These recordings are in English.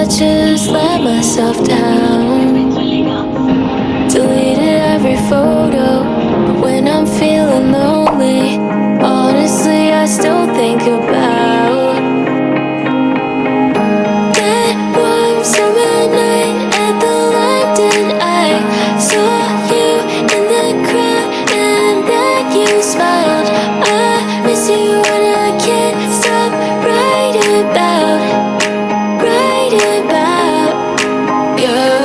just let myself down. Deleted every photo when I'm feeling lonely. Honestly, I still think about that warm summer night at the London Eye. Saw you in the crowd and then you smiled. I miss you and I can't stop writing about you.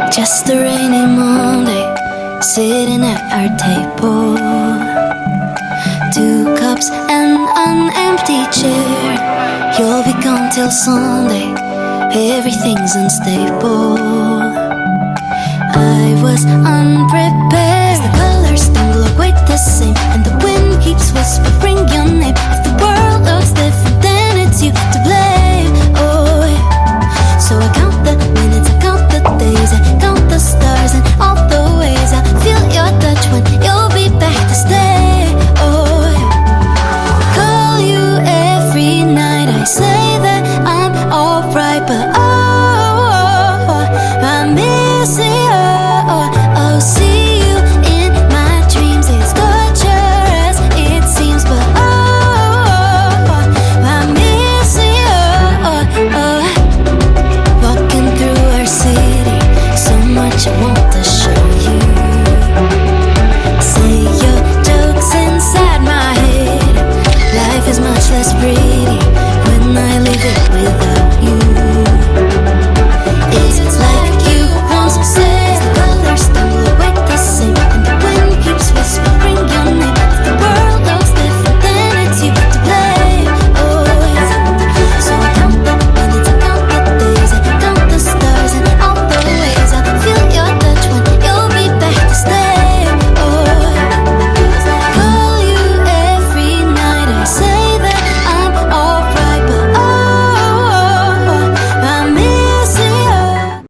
Just a rainy Monday, sitting at our table. 2 cups and an empty chair. You'll be gone till Sunday, everything's unstable. I was unprepared. The colors don't look quite the same, and the wind keeps whispering your name. If the world looks different, then it's you to blame. Oh, yeah. So I count the minutes, I count the days, I count the stars and all the ways I feel your touch when you'll be back to stay. Oh, yeah. Call you every night, I say that I'm alright, but I miss you. Oh, see you in my dreams. It's torture as it seems, but I miss you. Walking through our city, so much I want to show you. Say your jokes inside my head. Life is much less pretty